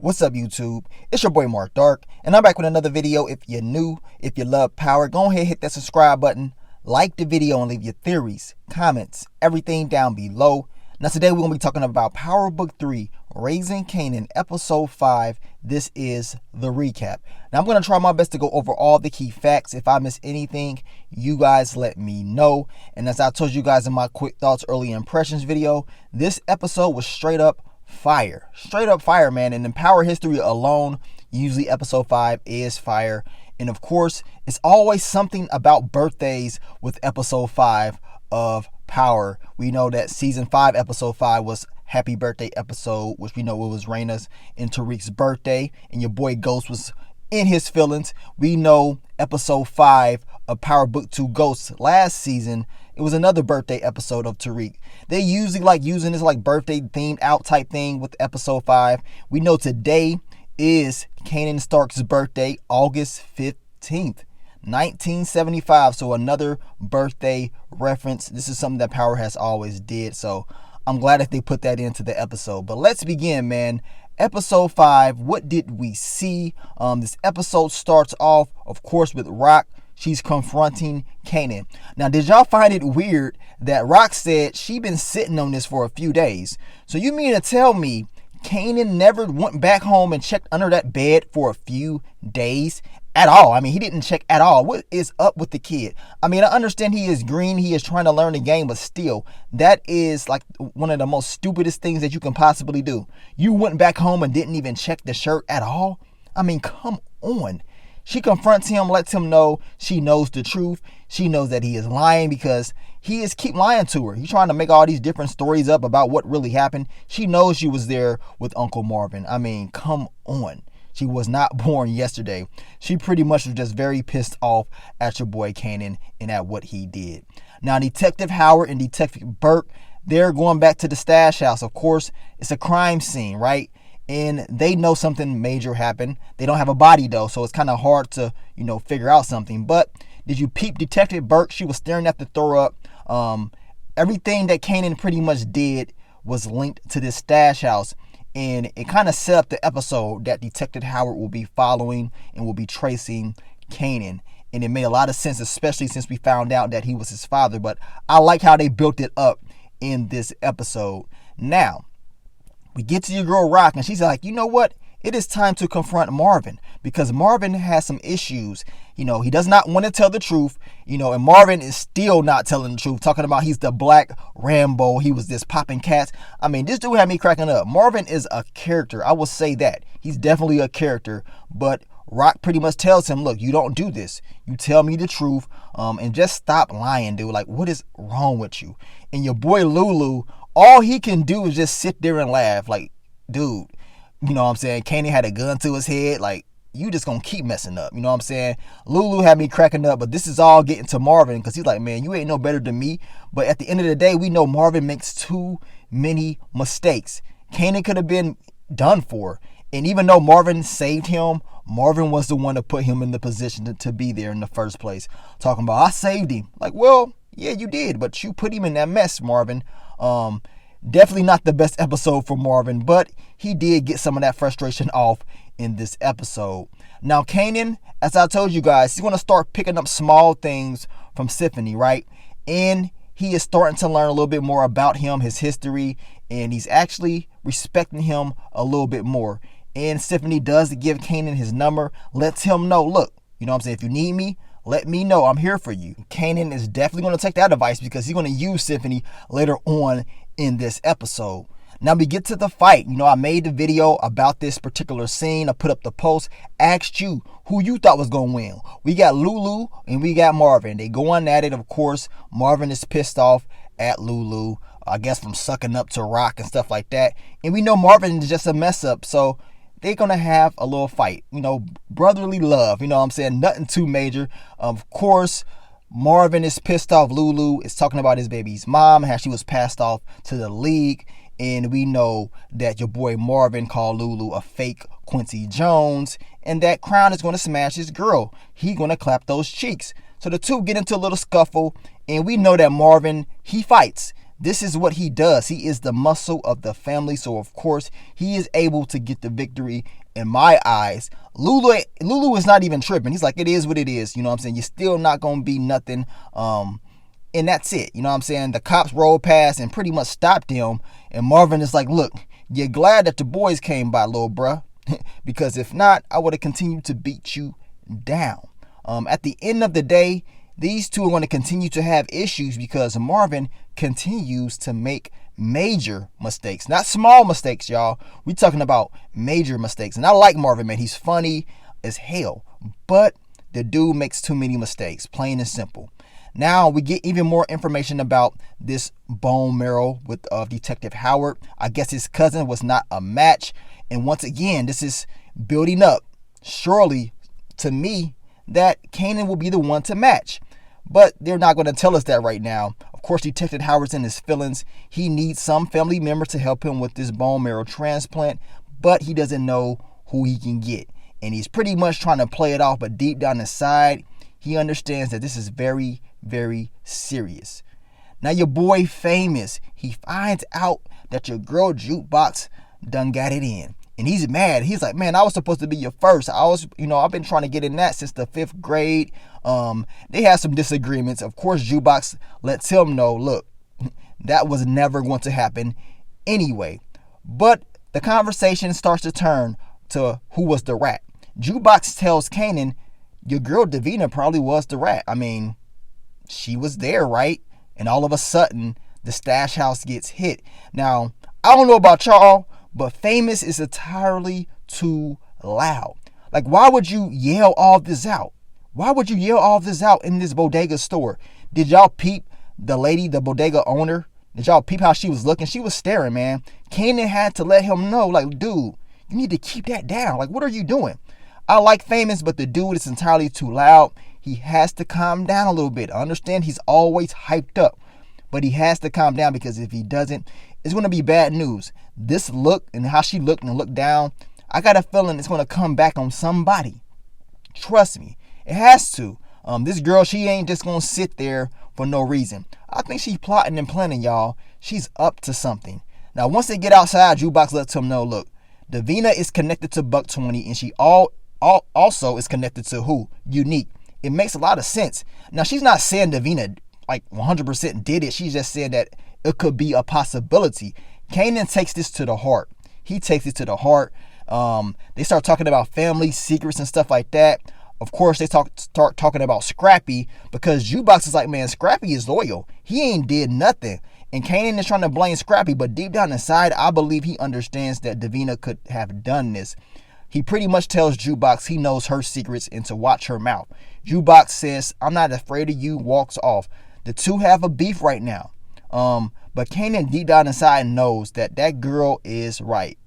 What's up, YouTube? It's your boy Mark Dark, and I'm back with another video. If you're new, if you love power, go ahead and hit that subscribe button, like the video, and leave your theories, comments, everything down below. Now today we're going to be talking about Power Book 3, Raising Kanan, Episode 5. This is the recap. Now I'm going to try my best to go over all the key facts. If I miss anything, you guys let me know. And as I told you guys in my quick thoughts, early impressions video, this episode was straight up fire, man. And in Power history alone, usually episode 5 is fire. And of course, it's always something about birthdays with episode 5 of Power. We know that season 5 episode 5 was happy birthday episode, which we know it was Raina's and Tariq's birthday, and your boy Ghost was in his feelings. We know episode 5 of Power Book 2 Ghosts last season, it was another birthday episode of Tariq. They usually like using this like birthday themed out type thing with episode 5. We know today is Kanan Stark's birthday, August 15th, 1975. So another birthday reference. This is something that Power has always did. So I'm glad that they put that into the episode. But let's begin, man. Episode 5, what did we see? This episode starts off, of course, with Rock. She's confronting Kanan. Now, did y'all find it weird that Rock said she been sitting on this for a few days? So you mean to tell me Kanan never went back home and checked under that bed for a few days at all? I mean, he didn't check at all. What is up with the kid? I mean, I understand he is green. He is trying to learn the game, but still, that is like one of the most stupidest things that you can possibly do. You went back home and didn't even check the shirt at all? I mean, come on. She confronts him, lets him know she knows the truth. She knows that he is lying because he is keep lying to her. He's trying to make all these different stories up about what really happened. She knows she was there with Uncle Marvin. I mean, come on. She was not born yesterday. She pretty much was just very pissed off at your boy Kanan and at what he did. Now, Detective Howard and Detective Burke, they're going back to the stash house. Of course, it's a crime scene, right? And they know something major happened. They don't have a body though, so it's kind of hard to, figure out something. But did you peep Detective Burke? She was staring at the throw up. Everything that Kanan pretty much did was linked to this stash house. And it kind of set up the episode that Detective Howard will be following and will be tracing Kanan. And it made a lot of sense, especially since we found out that he was his father. But I like how they built it up in this episode. Now, we get to your girl Rock, and she's like, you know what? It is time to confront Marvin because Marvin has some issues. He does not want to tell the truth, and Marvin is still not telling the truth, talking about he's the Black Rambo. He was this popping cats. I mean, this dude had me cracking up. Marvin is a character. I will say that. He's definitely a character, but Rock pretty much tells him, look, you don't do this. You tell me the truth, and just stop lying, dude. Like, what is wrong with you? And your boy Lulu, all he can do is just sit there and laugh. Like, dude, you know what I'm saying? Kanan had a gun to his head. Like, you just gonna keep messing up. You know what I'm saying? Lulu had me cracking up, but this is all getting to Marvin because he's like, man, you ain't no better than me. But at the end of the day, we know Marvin makes too many mistakes. Kanan could have been done for. And even though Marvin saved him, Marvin was the one to put him in the position to be there in the first place. Talking about, I saved him. Like, well, yeah, you did, but you put him in that mess, Marvin. Definitely not the best episode for Marvin, but he did get some of that frustration off in this episode. Now, Kanan, as I told you guys, he's going to start picking up small things from Symphony, right? And he is starting to learn a little bit more about him, his history, and he's actually respecting him a little bit more. And Symphony does give Kanan his number, lets him know, look, you know what I'm saying, if you need me, let me know. I'm here for you. Kanan is definitely going to take that advice because he's going to use Symphony later on in this episode. Now we get to the fight. I made the video about this particular scene. I put up the post, asked you who you thought was going to win. We got Lulu and we got Marvin. They going at it. Of course, Marvin is pissed off at Lulu, I guess from sucking up to Rock and stuff like that. And we know Marvin is just a mess up. So they're going to have a little fight, brotherly love, you know what I'm saying? Nothing too major. Of course, Marvin is pissed off. Lulu is talking about his baby's mom, how she was passed off to the league. And we know that your boy Marvin called Lulu a fake Quincy Jones. And that Crown is going to smash his girl. He's going to clap those cheeks. So the two get into a little scuffle. And we know that Marvin, he fights. This is what he does. He is the muscle of the family. So, of course, he is able to get the victory in my eyes. Lulu is not even tripping. He's like, it is what it is. You know what I'm saying? You're still not going to be nothing. And that's it. You know what I'm saying? The cops rolled past and pretty much stopped him. And Marvin is like, look, you're glad that the boys came by, little bruh. Because if not, I would have continued to beat you down. At the end of the day, these two are going to continue to have issues because Marvin continues to make major mistakes. Not small mistakes, y'all. We're talking about major mistakes. And I like Marvin, man. He's funny as hell. But the dude makes too many mistakes, plain and simple. Now we get even more information about this bone marrow with Detective Howard. I guess his cousin was not a match. And once again, this is building up, surely, to me, that Kanan will be the one to match. But they're not going to tell us that right now. Of course, Detective Howard's in his feelings. He needs some family member to help him with this bone marrow transplant, but he doesn't know who he can get. And he's pretty much trying to play it off, but deep down inside, he understands that this is very, very serious. Now, your boy Famous, he finds out that your girl Jukebox done got it in. And he's mad. He's like, man, I was supposed to be your first. I've been trying to get in that since the 5th grade. They had some disagreements. Of course, Jukebox lets him know, look, that was never going to happen anyway. But the conversation starts to turn to who was the rat. Jukebox tells Kanan, your girl Davina probably was the rat. I mean, she was there, right? And all of a sudden, the stash house gets hit. Now, I don't know about y'all, but Famous is entirely too loud. Like, why would you yell all this out? Why would you yell all this out in this bodega store? Did y'all peep the lady, the bodega owner? Did y'all peep how she was looking? She was staring, man. Kanan had to let him know, like, dude, you need to keep that down. Like, what are you doing? I like Famous, but the dude is entirely too loud. He has to calm down a little bit. I understand he's always hyped up, but he has to calm down because if he doesn't, it's going to be bad news. This look and how she looked and looked down, I got a feeling it's going to come back on somebody. Trust me, it has to. This girl, she ain't just going to sit there for no reason. I think she's plotting and planning, y'all. She's up to something. Now, once they get outside, Jukebox lets him know, look, Davina is connected to Buck 20, and she also is connected to who? Unique. It makes a lot of sense. Now, she's not saying Davina like 100% did it. She's just saying that it could be a possibility. Kanan takes this to the heart. He takes it to the heart. They start talking about family secrets and stuff like that. Of course, they start talking about Scrappy because Jukebox is like, man, Scrappy is loyal. He ain't did nothing. And Kanan is trying to blame Scrappy, but deep down inside, I believe he understands that Davina could have done this. He pretty much tells Jukebox he knows her secrets and to watch her mouth. Jukebox says, I'm not afraid of you, walks off. The two have a beef right now. But Kanan deep down inside knows that that girl is right.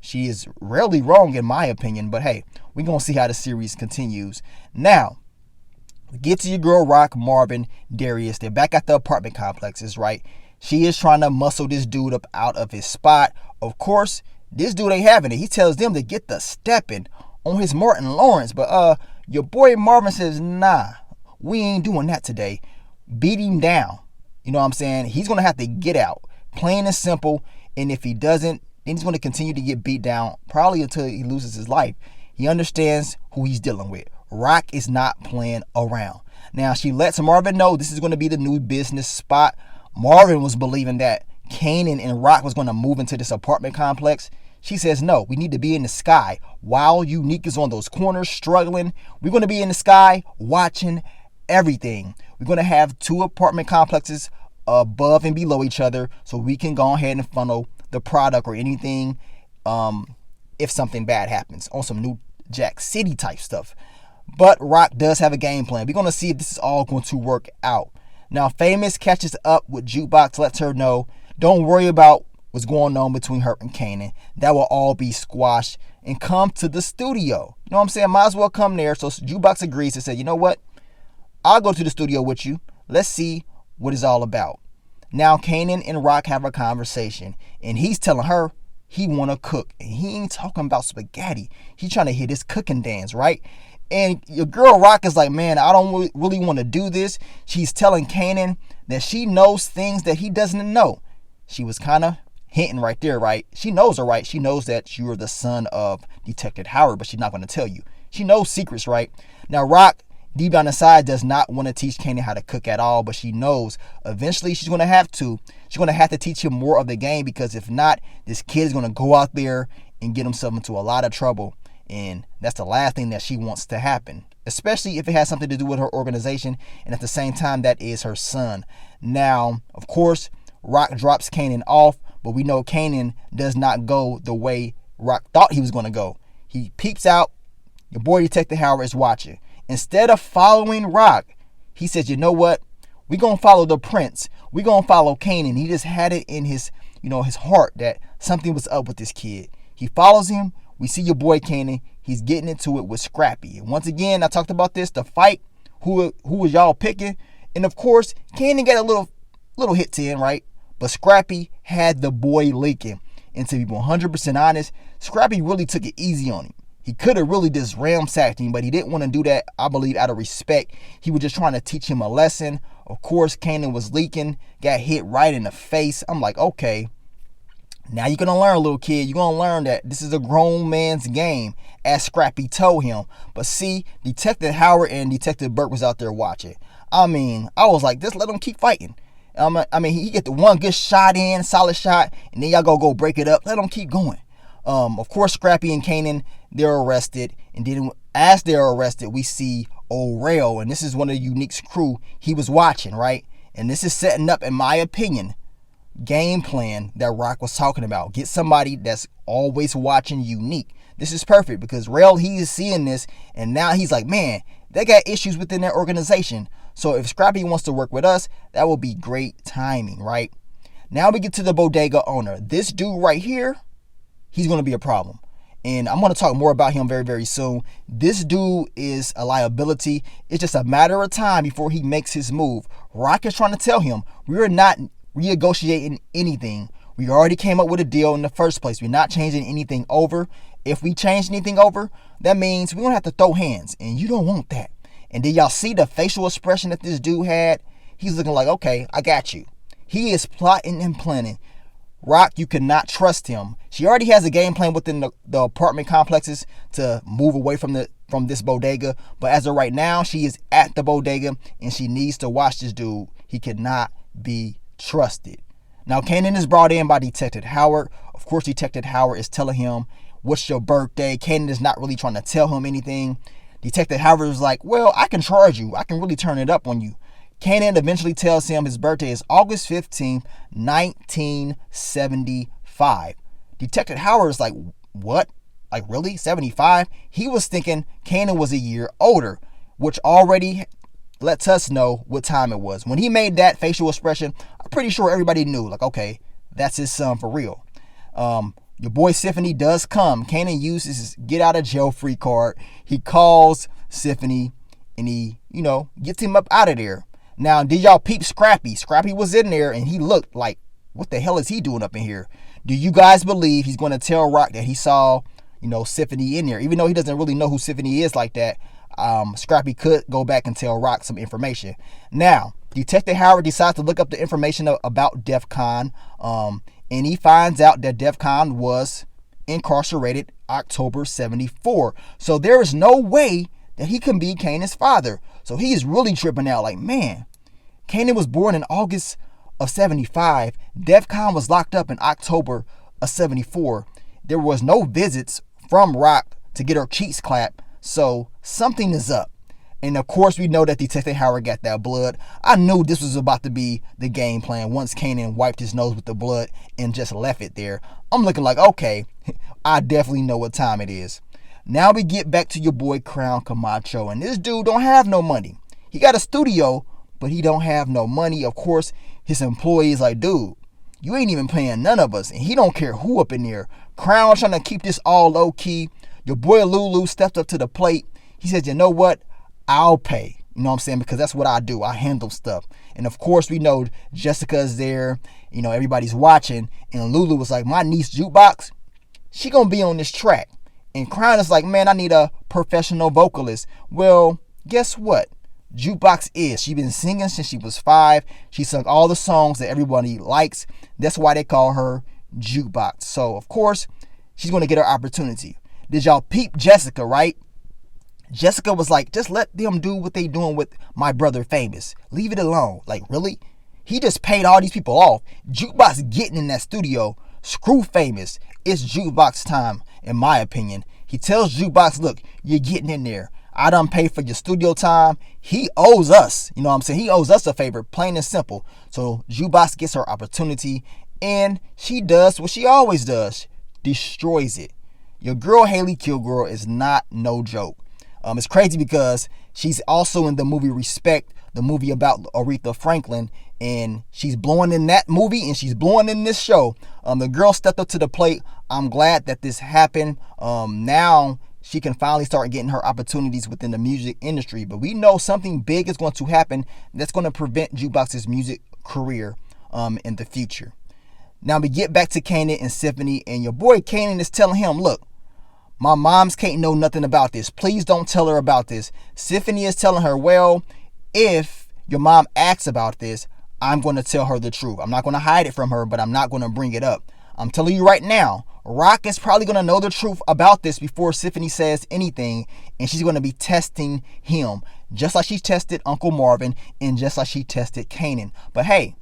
She is rarely wrong in my opinion, but hey, we're going to see how the series continues. Now, we get to your girl Rock, Marvin, Darius. They're back at the apartment complexes, right? She is trying to muscle this dude up out of his spot. Of course, this dude ain't having it. He tells them to get the stepping on his Martin Lawrence. But your boy Marvin says, nah, we ain't doing that today. Beat him down. You know what I'm saying? He's going to have to get out. Plain and simple. And if he doesn't, then he's going to continue to get beat down probably until he loses his life. He understands who he's dealing with. Rock is not playing around. Now, she lets Marvin know this is going to be the new business spot. Marvin was believing that Kanan and Rock was going to move into this apartment complex. She says, no, we need to be in the sky. While Unique is on those corners struggling, we're going to be in the sky watching everything. We're going to have 2 apartment complexes above and below each other so we can go ahead and funnel the product or anything if something bad happens on some New Jack City type stuff. But Rock does have a game plan. We're going to see if this is all going to work out. Now, Famous catches up with Jukebox, lets her know, don't worry about what's going on between her and Kanan. That will all be squashed and come to the studio. You know what I'm saying? Might as well come there. So Jukebox agrees to say, you know what? I'll go to the studio with you. Let's see what it's all about. Now, Kanan and Rock have a conversation, and he's telling her he want to cook. And he ain't talking about spaghetti. He's trying to hit his cooking dance, right? And your girl Rock is like, man, I don't really want to do this. She's telling Kanan that she knows things that he doesn't know. She was kind of hinting right there, right? She knows her, right? She knows that you're the son of Detective Howard, but she's not going to tell you. She knows secrets, right? Now, Rock, deep down inside, does not want to teach Kanan how to cook at all, but she knows eventually she's going to have to. She's going to have to teach him more of the game, because if not, this kid is going to go out there and get himself into a lot of trouble. And that's the last thing that she wants to happen, especially if it has something to do with her organization, and at the same time, that is her son. Now, of course, Rock drops Kanan off, but we know Kanan does not go the way Rock thought he was going to go. He peeps out. Your boy Detective Howard is watching. Instead of following Rock, he says, you know what? We're going to follow the prince. We're going to follow Kanan. He just had it in his, his heart that something was up with this kid. He follows him. We see your boy Kanan. He's getting into it with Scrappy. And once again, I talked about this, the fight. Who was y'all picking? And of course, Kanan got a little hit to him, right? But Scrappy had the boy leaking. And to be 100% honest, Scrappy really took it easy on him. He could have really just ramsacked him, but he didn't want to do that, I believe, out of respect. He was just trying to teach him a lesson. Of course, Kanan was leaking, got hit right in the face. I'm like, okay, now you're going to learn, little kid. You're going to learn that this is a grown man's game, as Scrappy told him. But see, Detective Howard and Detective Burke was out there watching. I was like, just let them keep fighting. He get the one good shot in, solid shot, and then y'all go break it up. Let them keep going. Of course, Scrappy and Kanan, they're arrested. And then as they're arrested, we see O'Rail. And this is one of Unique's crew. He was watching, right? And this is setting up, in my opinion, game plan that Rock was talking about. Get somebody that's always watching Unique. This is perfect because Rail, he is seeing this. And now he's like, man, they got issues within their organization. So if Scrappy wants to work with us, that will be great timing, right? Now we get to the bodega owner. This dude right here, he's going to be a problem. And I'm going to talk more about him very, very soon. This dude is a liability. It's just a matter of time before he makes his move. Rock is trying to tell him, we're not renegotiating anything. We already came up with a deal in the first place. We're not changing anything over. If we change anything over, that means we're going to have to throw hands. And you don't want that. And did y'all see the facial expression that this dude had? He's looking like, okay, I got you. He is plotting and planning. Rock, you cannot trust him. She already has a game plan within the apartment complexes to move away from this bodega. But as of right now, she is at the bodega and she needs to watch this dude. He cannot be trusted. Now, Kanan is brought in by Detective Howard. Of course, Detective Howard is telling him, what's your birthday? Kanan is not really trying to tell him anything. Detective Howard is like, well, I can charge you. I can really turn it up on you. Kanan eventually tells him his birthday is August 15th, 1975. Detective Howard is like, what? Like, really? 75? He was thinking Kanan was a year older, which already lets us know what time it was. When he made that facial expression, I'm pretty sure everybody knew, like, okay, that's his son for real. Your boy Symphony does come. Kanan uses his get out of jail free card. He calls Symphony and he, gets him up out of there. Now, did y'all peep Scrappy? Scrappy was in there and he looked like, what the hell is he doing up in here? Do you guys believe he's going to tell Rock that he saw, Symphony in there? Even though he doesn't really know who Symphony is like that, Scrappy could go back and tell Rock some information. Now, Detective Howard decides to look up the information about DEF CON, and he finds out that DEF CON was incarcerated October 74. So there is no way that he can be Kanan's father. So he is really tripping out like, man, Kanan was born in August of 75. DEF CON was locked up in October of 74. There was no visits from Rock to get her cheeks clapped. So something is up. And of course, we know that Detective Howard got that blood. I knew this was about to be the game plan once Kanan wiped his nose with the blood and just left it there. I'm looking like, okay, I definitely know what time it is. Now we get back to your boy Crown Camacho. And this dude don't have no money. He got a studio, but he don't have no money. Of course, his employees like, dude, you ain't even paying none of us. And he don't care who up in there. Crown trying to keep this all low key. Your boy Lulu stepped up to the plate. He said, you know what? I'll pay. You know what I'm saying? Because that's what I do. I handle stuff. And of course, we know Jessica's there. Everybody's watching. And Lulu was like, my niece Jukebox, she going to be on this track. And Crown is like, man, I need a professional vocalist. Well, guess what? Jukebox is. She's been singing since she was 5. She sung all the songs that everybody likes. That's why they call her Jukebox. So, of course, she's going to get her opportunity. Did y'all peep Jessica, right? Jessica was like, just let them do what they doing with my brother Famous. Leave it alone. Like, really? He just paid all these people off. Jukebox getting in that studio. Screw Famous. It's Jukebox time, in my opinion. He tells Jukebox, look, you're getting in there. I done paid for your studio time. He owes us. You know what I'm saying? He owes us a favor, plain and simple. So Jukebox gets her opportunity, and she does what she always does. Destroys it. Your girl Haley Kilgore is not no joke. It's crazy because she's also in the movie Respect, the movie about Aretha Franklin, and she's blowing in that movie and she's blowing in this show. The girl stepped up to the plate. I'm glad that this happened. Now she can finally start getting her opportunities within the music industry. But we know something big is going to happen that's going to prevent Jukebox's music career in the future. Now we get back to Kanan and Symphony, and your boy Kanan is telling him, look, my moms can't know nothing about this. Please don't tell her about this. Symphony is telling her, well, if your mom asks about this, I'm going to tell her the truth. I'm not going to hide it from her, but I'm not going to bring it up. I'm telling you right now, Rock is probably going to know the truth about this before Symphony says anything, and she's going to be testing him, just like she tested Uncle Marvin and just like she tested Kanan. But hey,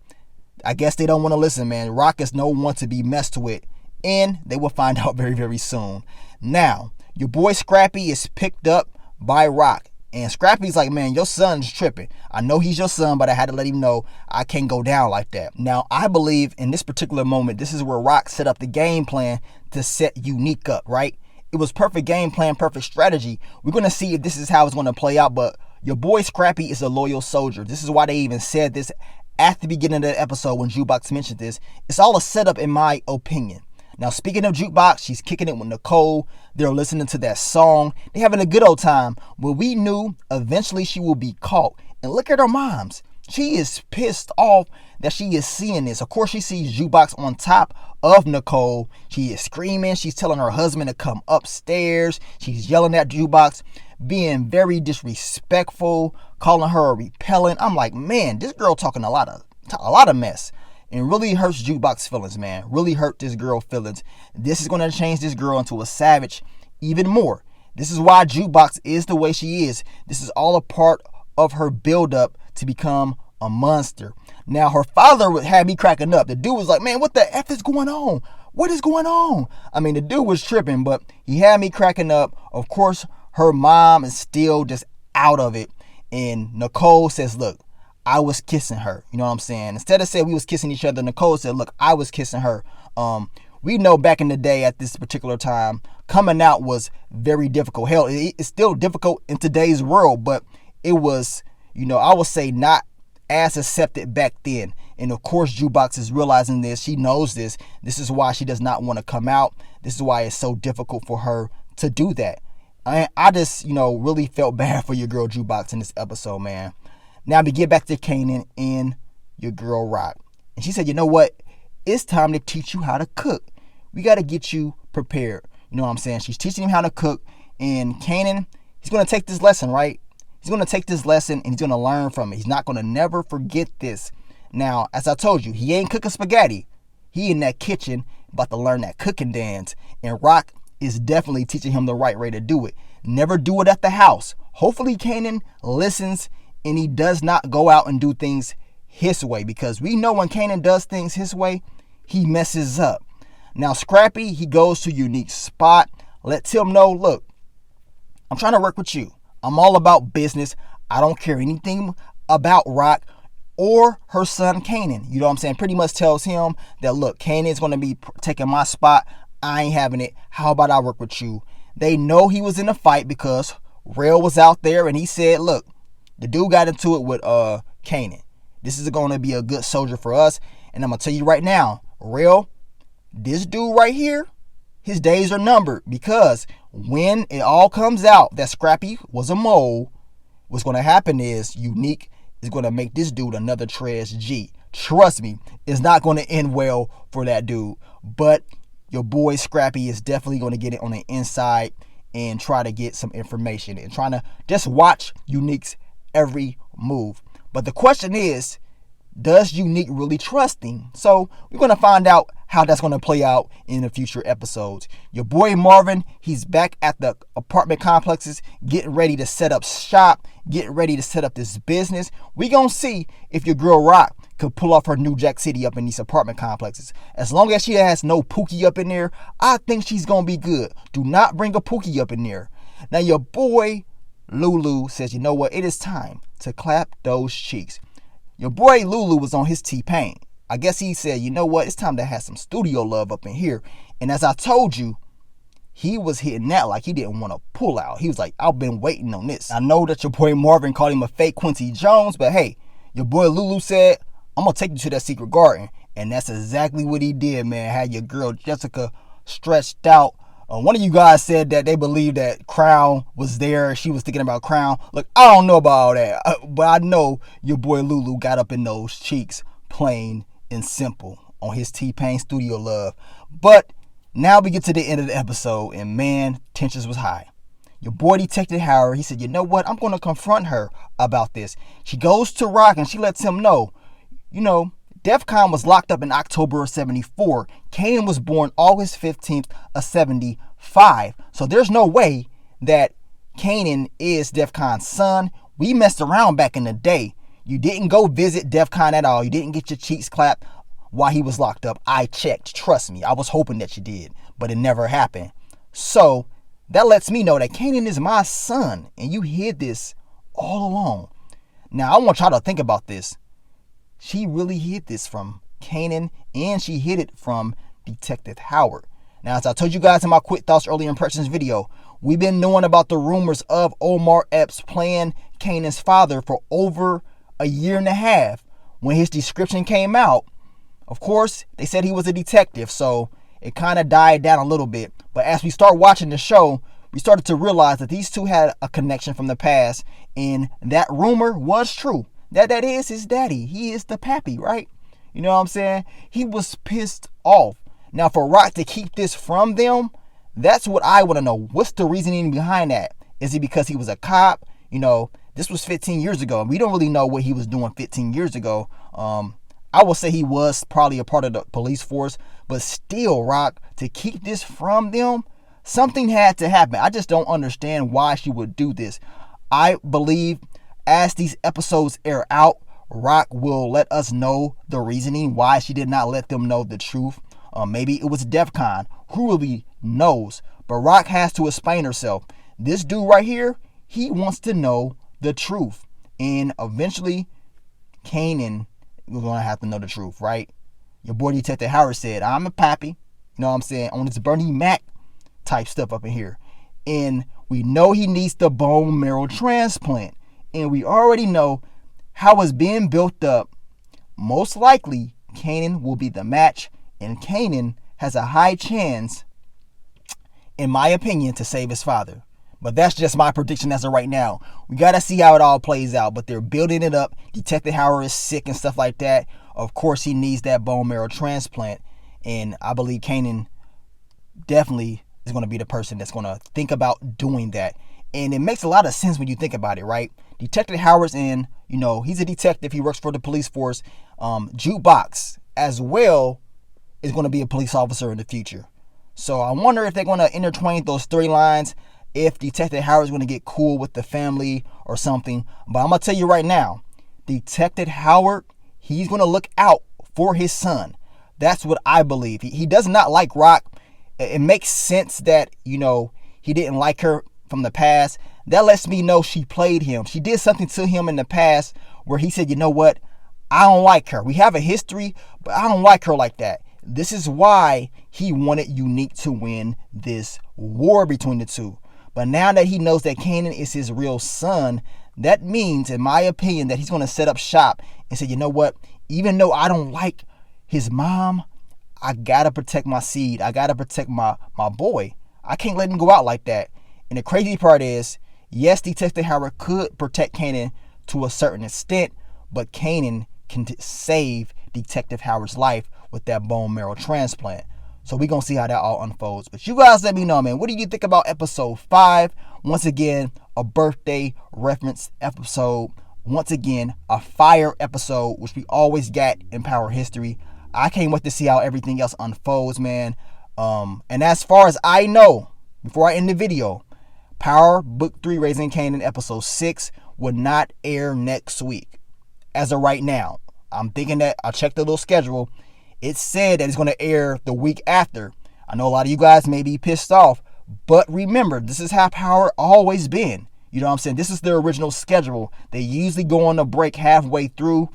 I guess they don't want to listen, man. Rock is no one to be messed with, and they will find out very, very soon. Now, your boy Scrappy is picked up by Rock. And Scrappy's like, man, your son's tripping. I know he's your son, but I had to let him know I can't go down like that. Now, I believe in this particular moment, this is where Rock set up the game plan to set Unique up, right? It was perfect game plan, perfect strategy. We're going to see if this is how it's going to play out, but your boy Scrappy is a loyal soldier. This is why they even said this at the beginning of the episode when Jukebox mentioned this. It's all a setup in my opinion. Now, speaking of Jukebox, she's kicking it with Nicole. They're listening to that song. They're having a good old time. But we knew eventually she will be caught. And look at her moms. She is pissed off that she is seeing this. Of course, she sees Jukebox on top of Nicole. She is screaming. She's telling her husband to come upstairs. She's yelling at Jukebox, being very disrespectful, calling her a repellent. I'm like, man, this girl talking a lot of mess. And really hurts Jukebox's feelings, man. Really hurt this girl's feelings. This is going to change this girl into a savage even more. This is why Jukebox is the way she is. This is all a part of her build-up to become a monster. Now, her father had me cracking up. The dude was like, man, what the F is going on? What is going on? I mean, the dude was tripping, but he had me cracking up. Of course, her mom is still just out of it. And Nicole says, look, I was kissing her. You know what I'm saying? Instead of saying we was kissing each other, Nicole said, look, I was kissing her. We know back in the day at this particular time, coming out was very difficult. Hell, it's still difficult in today's world, but it was, I would say not as accepted back then. And of course, Jukebox is realizing this. She knows this. This is why she does not want to come out. This is why it's so difficult for her to do that. I just, really felt bad for your girl Jukebox in this episode, man. Now we get back to Kanan and your girl Rock. And she said, you know what? It's time to teach you how to cook. We got to get you prepared. You know what I'm saying? She's teaching him how to cook. And Kanan, he's going to take this lesson, right? He's going to take this lesson and he's going to learn from it. He's not going to never forget this. Now, as I told you, he ain't cooking spaghetti. He in that kitchen about to learn that cooking dance. And Rock is definitely teaching him the right way to do it. Never do it at the house. Hopefully Kanan listens and he does not go out and do things his way, because we know when Kanan does things his way, he messes up. Now Scrappy, he goes to Unique's spot, lets him know, look, I'm trying to work with you. I'm all about business. I don't care anything about Rock or her son Kanan. You know what I'm saying? Pretty much tells him that, look, Kanan's going to be taking my spot. I ain't having it. How about I work with you? They know he was in a fight because Rail was out there and he said, look, the dude got into it with Kanan. This is going to be a good soldier for us. And I'm going to tell you right now, Rail, this dude right here, his days are numbered, because when it all comes out that Scrappy was a mole, what's going to happen is Unique is going to make this dude another Trez G. Trust me, it's not going to end well for that dude. But your boy Scrappy is definitely going to get it on the inside and try to get some information and trying to just watch Unique's every move. But the question is, does Unique really trust him? So we're going to find out how that's going to play out in the future episodes. Your boy Marvin, he's back at the apartment complexes, getting ready to set up shop, getting ready to set up this business. We going to see if your girl Rock could pull off her New Jack City up in these apartment complexes. As long as she has no Pookie up in there, I think she's going to be good. Do not bring a Pookie up in there. Now your boy Lulu says, you know what? It is time to clap those cheeks. Your boy Lulu was on his T-Pain. I guess he said, you know what? It's time to have some studio love up in here. And as I told you, he was hitting that like he didn't want to pull out. He was like, I've been waiting on this. I know that your boy Marvin called him a fake Quincy Jones, but hey, your boy Lulu said, I'm going to take you to that secret garden. And that's exactly what he did, man. Had your girl Jessica stretched out. One of you guys said that they believed that Crown was there. She was thinking about Crown. Look, I don't know about all that. But I know your boy Lulu got up in those cheeks, plain and simple, on his T-Pain studio love. But now we get to the end of the episode, and man, tensions was high. Your boy Detective Howard, he said, you know what? I'm going to confront her about this. She goes to Rock and she lets him know, you know, DEFCON was locked up in October of 74. Kanan was born August 15th of 75. So there's no way that Kanan is DEFCON's son. We messed around back in the day. You didn't go visit DEFCON at all. You didn't get your cheeks clapped while he was locked up. I checked. Trust me. I was hoping that you did, but it never happened. So that lets me know that Kanan is my son, and you hid this all along. Now, I want y'all to think about this. She really hid this from Kanan, and she hid it from Detective Howard. Now, as I told you guys in my quick thoughts early impressions video, we've been knowing about the rumors of Omar Epps playing Kanan's father for over a year and a half. When his description came out, of course, they said he was a detective, so it kind of died down a little bit. But as we start watching the show, we started to realize that these two had a connection from the past, and that rumor was true. That is his daddy. He is the pappy, right? You know what I'm saying? He was pissed off. Now, for Rock to keep this from them, that's what I want to know. What's the reasoning behind that? Is it because he was a cop? You know, this was 15 years ago. We don't really know what he was doing 15 years ago. I will say he was probably a part of the police force, but still, Rock, to keep this from them, something had to happen. I just don't understand why she would do this. I believe as these episodes air out, Rock will let us know the reasoning why she did not let them know the truth. Maybe it was DEFCON. Who really knows? But Rock has to explain herself. This dude right here, he wants to know the truth. And eventually, Kanan is going to have to know the truth, right? Your boy Detective Howard said, I'm a pappy. You know what I'm saying? On this Bernie Mac type stuff up in here. And we know he needs the bone marrow transplant. And we already know how it's being built up. Most likely, Kanan will be the match. And Kanan has a high chance, in my opinion, to save his father. But that's just my prediction as of right now. We got to see how it all plays out. But they're building it up. Detective Howard is sick and stuff like that. Of course, he needs that bone marrow transplant. And I believe Kanan definitely is going to be the person that's going to think about doing that. And it makes a lot of sense when you think about it, right? Detective Howard's in, you know, he's a detective. He works for the police force. Jukebox as well is going to be a police officer in the future. So I wonder if they're going to intertwine those storylines, if Detective Howard's going to get cool with the family or something. But I'm going to tell you right now, Detective Howard, he's going to look out for his son. That's what I believe. He does not like Rock. It makes sense that, you know, he didn't like her from the past. That lets me know she played him. She did something to him in the past where he said, you know what? I don't like her. We have a history, but I don't like her like that. This is why he wanted Unique to win this war between the two. But now that he knows that Kanan is his real son, that means, in my opinion, that he's going to set up shop and say, you know what? Even though I don't like his mom, I got to protect my seed. I got to protect my boy. I can't let him go out like that. And the crazy part is, yes, Detective Howard could protect Kanan to a certain extent, but Kanan can save Detective Howard's life with that bone marrow transplant. So we're going to see how that all unfolds. But you guys let me know, man. What do you think about episode 5? Once again, a birthday reference episode. Once again, a fire episode, which we always got in Power history. I can't wait to see how everything else unfolds, man. And as far as I know, before I end the video, Power Book 3 Raising Kanan episode 6 will not air next week. As of right now, I'm thinking that I checked the little schedule. It said that it's going to air the week after. I know a lot of you guys may be pissed off, but remember, this is how Power always been. You know what I'm saying? This is their original schedule. They usually go on a break halfway through.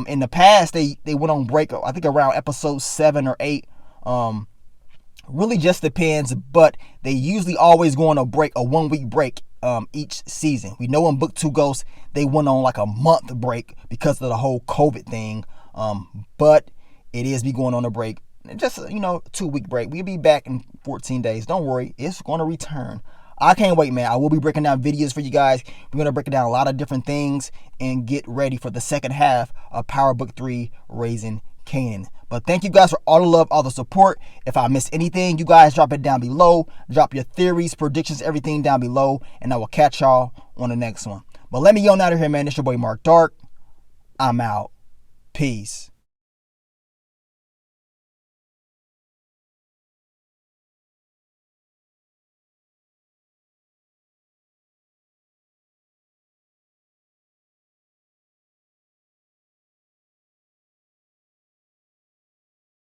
In the past, they went on break, I think around episode 7 or 8. Really just depends, but they usually always go on a break, a 1-week break each season. We know in Book 2 Ghosts, they went on like a month break because of the whole COVID thing. But it is be going on a break. Just, 2-week break. We'll be back in 14 days. Don't worry. It's going to return. I can't wait, man. I will be breaking down videos for you guys. We're going to break down a lot of different things and get ready for the second half of Power Book 3, Raising Kanan. But thank you guys for all the love, all the support. If I missed anything, you guys drop it down below. Drop your theories, predictions, everything down below. And I will catch y'all on the next one. But let me get on out of here, man. It's your boy Mark Dark. I'm out. Peace.